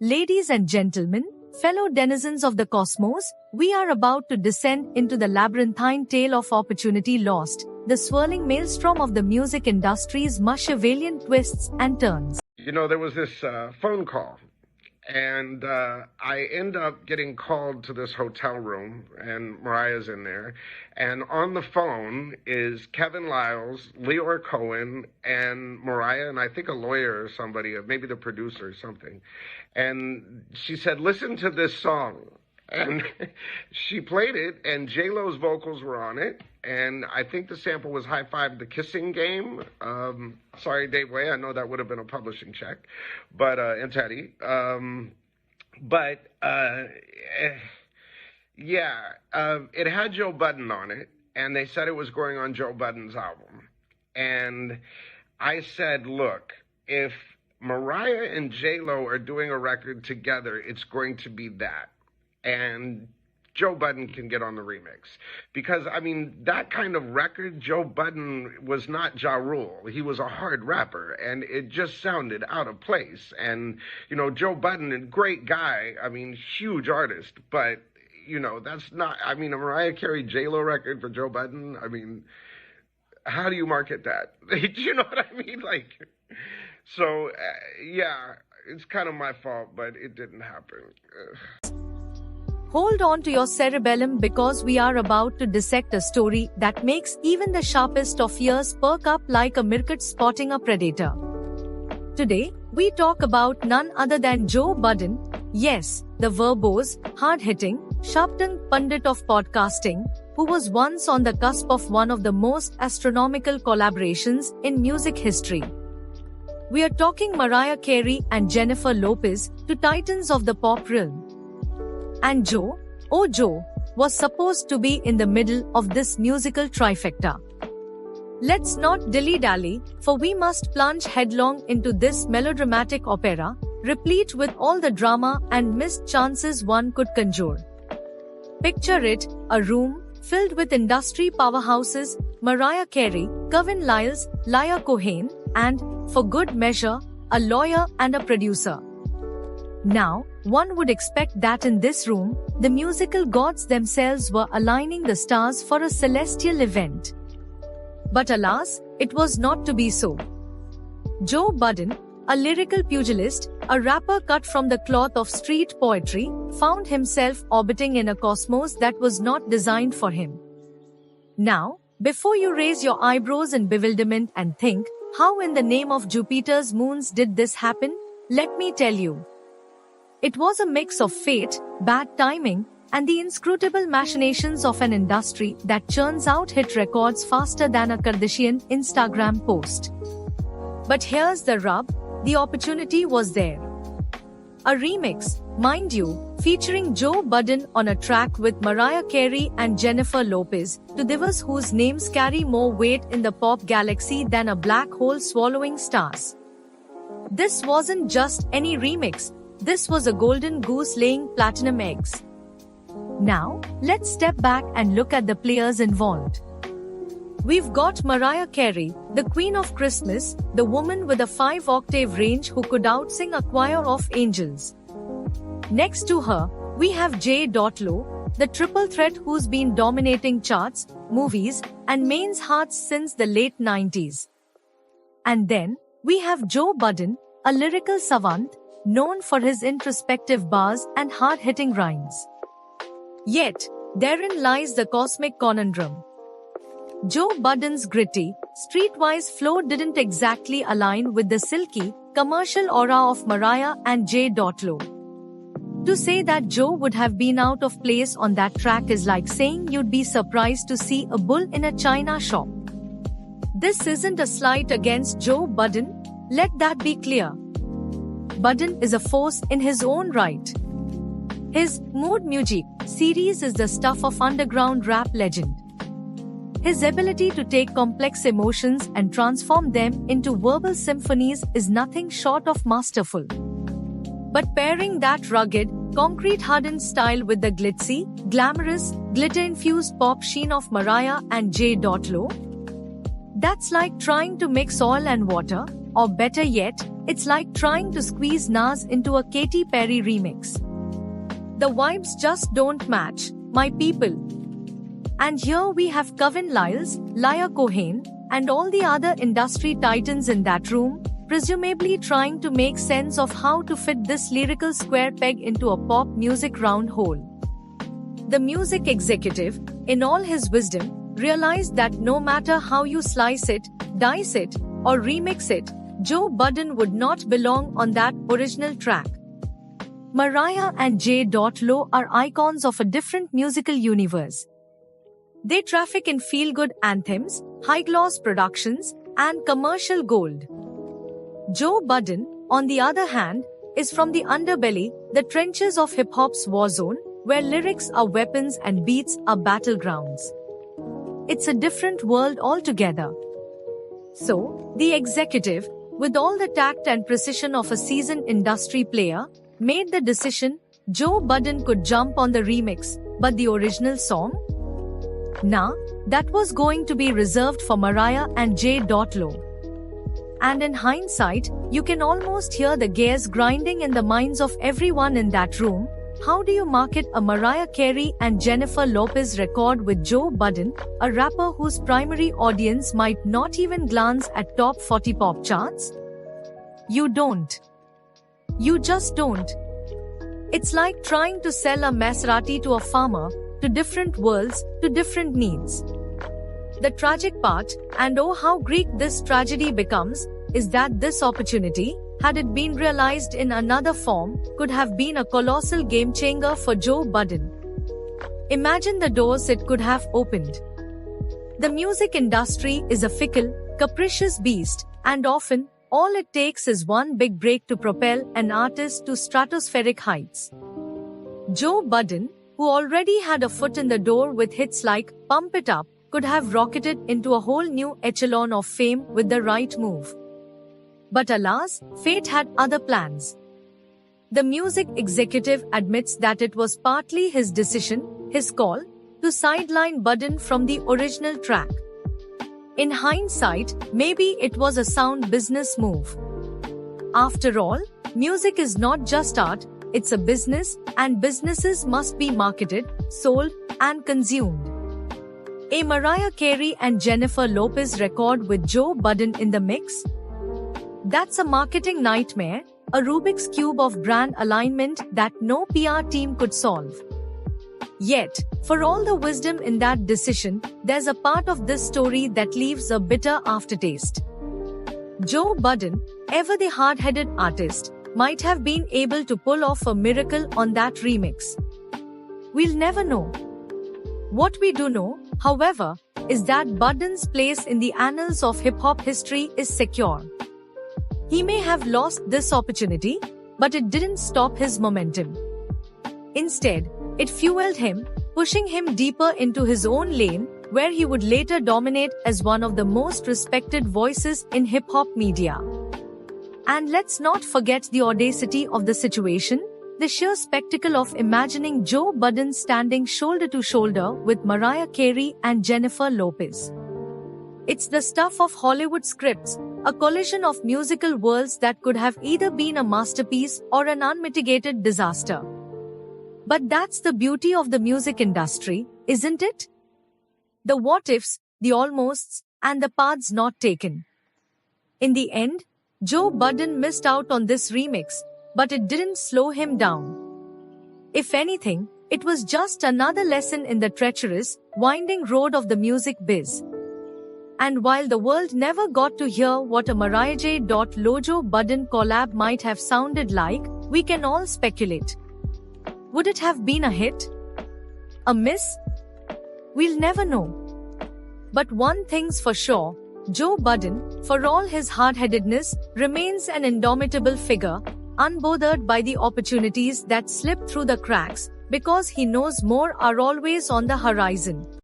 Ladies and gentlemen, fellow denizens of the cosmos, we are about to descend into the labyrinthine tale of opportunity lost, the swirling maelstrom of the music industry's Machiavellian twists and turns. You know, there was this phone call, and I end up getting called to this hotel room, and Mariah's in there, and on the phone is Kevin Liles, Leor Cohen, and Mariah, and I think a lawyer or somebody, or maybe the producer or something. And she said, listen to this song. And she played it, and J-Lo's vocals were on it, and I think the sample was High Five the Kissing Game. Sorry, Dave Way, I know that would have been a publishing check, but and Teddy. It had Joe Budden on it, and they said it was going on Joe Budden's album. And I said, look, if Mariah and J-Lo are doing a record together, it's going to be that. And Joe Budden can get on the remix. Because, I mean, that kind of record, Joe Budden was not Ja Rule. He was a hard rapper, and it just sounded out of place. And, you know, Joe Budden, a great guy, I mean, huge artist, but, you know, that's not, I mean, a Mariah Carey J-Lo record for Joe Budden, I mean, how do you market that? Do you know what I mean? Like, so, it's kind of my fault, but it didn't happen. Hold on to your cerebellum because we are about to dissect a story that makes even the sharpest of ears perk up like a meerkat spotting a predator. Today, we talk about none other than Joe Budden, yes, the verbose, hard-hitting, sharp-tongued pundit of podcasting, who was once on the cusp of one of the most astronomical collaborations in music history. We are talking Mariah Carey and Jennifer Lopez, two titans of the pop realm. And Joe, oh Joe, was supposed to be in the middle of this musical trifecta. Let's not dilly-dally, for we must plunge headlong into this melodramatic opera, replete with all the drama and missed chances one could conjure. Picture it, a room filled with industry powerhouses, Mariah Carey, Kevin Liles, Leor Cohen, and, for good measure, a lawyer and a producer. Now, one would expect that in this room, the musical gods themselves were aligning the stars for a celestial event. But alas, it was not to be so. Joe Budden, a lyrical pugilist, a rapper cut from the cloth of street poetry, found himself orbiting in a cosmos that was not designed for him. Now, before you raise your eyebrows in bewilderment and think, how in the name of Jupiter's moons did this happen? Let me tell you. It was a mix of fate, bad timing, and the inscrutable machinations of an industry that churns out hit records faster than a Kardashian Instagram post. But here's the rub, the opportunity was there. A remix, mind you, featuring Joe Budden on a track with Mariah Carey and Jennifer Lopez, two divas whose names carry more weight in the pop galaxy than a black hole swallowing stars. This wasn't just any remix. This was a golden goose laying platinum eggs. Now, let's step back and look at the players involved. We've got Mariah Carey, the Queen of Christmas, the woman with a 5-octave range who could outsing a choir of angels. Next to her, we have J.Lo, the triple threat who's been dominating charts, movies, and men's hearts since the late 90s. And then, we have Joe Budden, a lyrical savant, known for his introspective bars and hard-hitting rhymes. Yet, therein lies the cosmic conundrum. Joe Budden's gritty, streetwise flow didn't exactly align with the silky, commercial aura of Mariah and J.Lo. To say that Joe would have been out of place on that track is like saying you'd be surprised to see a bull in a china shop. This isn't a slight against Joe Budden, let that be clear. Budden is a force in his own right. His Mood Music series is the stuff of underground rap legend. His ability to take complex emotions and transform them into verbal symphonies is nothing short of masterful. But pairing that rugged, concrete-hardened style with the glitzy, glamorous, glitter-infused pop sheen of Mariah and J.Lo, that's like trying to mix oil and water, or better yet, It's like trying to squeeze Nas into a Katy Perry remix. The vibes just don't match, my people. And here we have Kevin Lyles, Laya Cohen, and all the other industry titans in that room, presumably trying to make sense of how to fit this lyrical square peg into a pop music round hole. The music executive, in all his wisdom, realized that no matter how you slice it, dice it, or remix it, Joe Budden would not belong on that original track. Mariah and J.Lo are icons of a different musical universe. They traffic in feel-good anthems, high-gloss productions, and commercial gold. Joe Budden, on the other hand, is from the underbelly, the trenches of hip-hop's war zone, where lyrics are weapons and beats are battlegrounds. It's a different world altogether. So, the executive, with all the tact and precision of a seasoned industry player, made the decision Joe Budden could jump on the remix, but the original song? Nah, that was going to be reserved for Mariah and J.Lo. And in hindsight, you can almost hear the gears grinding in the minds of everyone in that room. How do you market a Mariah Carey and Jennifer Lopez record with Joe Budden, a rapper whose primary audience might not even glance at top 40 pop charts? You don't. You just don't. It's like trying to sell a Maserati to a farmer, to different worlds, to different needs. The tragic part, and oh how Greek this tragedy becomes, is that this opportunity, had it been realized in another form, could have been a colossal game-changer for Joe Budden. Imagine the doors it could have opened. The music industry is a fickle, capricious beast, and often, all it takes is one big break to propel an artist to stratospheric heights. Joe Budden, who already had a foot in the door with hits like Pump It Up, could have rocketed into a whole new echelon of fame with the right move. But alas, fate had other plans. The music executive admits that it was partly his decision, his call, to sideline Budden from the original track. In hindsight, maybe it was a sound business move. After all, music is not just art, it's a business, and businesses must be marketed, sold, and consumed. A Mariah Carey and Jennifer Lopez record with Joe Budden in the mix? That's a marketing nightmare, a Rubik's Cube of brand alignment that no PR team could solve. Yet, for all the wisdom in that decision, there's a part of this story that leaves a bitter aftertaste. Joe Budden, ever the hard-headed artist, might have been able to pull off a miracle on that remix. We'll never know. What we do know, however, is that Budden's place in the annals of hip-hop history is secure. He may have lost this opportunity, but it didn't stop his momentum. Instead, it fueled him, pushing him deeper into his own lane, where he would later dominate as one of the most respected voices in hip-hop media. And let's not forget the audacity of the situation, the sheer spectacle of imagining Joe Budden standing shoulder to shoulder with Mariah Carey and Jennifer Lopez. It's the stuff of Hollywood scripts, a collision of musical worlds that could have either been a masterpiece or an unmitigated disaster. But that's the beauty of the music industry, isn't it? The what-ifs, the almosts, and the paths not taken. In the end, Joe Budden missed out on this remix, but it didn't slow him down. If anything, it was just another lesson in the treacherous, winding road of the music biz. And while the world never got to hear what a Mariah J.Lo Joe Budden collab might have sounded like, we can all speculate. Would it have been a hit? A miss? We'll never know. But one thing's for sure, Joe Budden, for all his hard-headedness, remains an indomitable figure, unbothered by the opportunities that slip through the cracks, because he knows more are always on the horizon.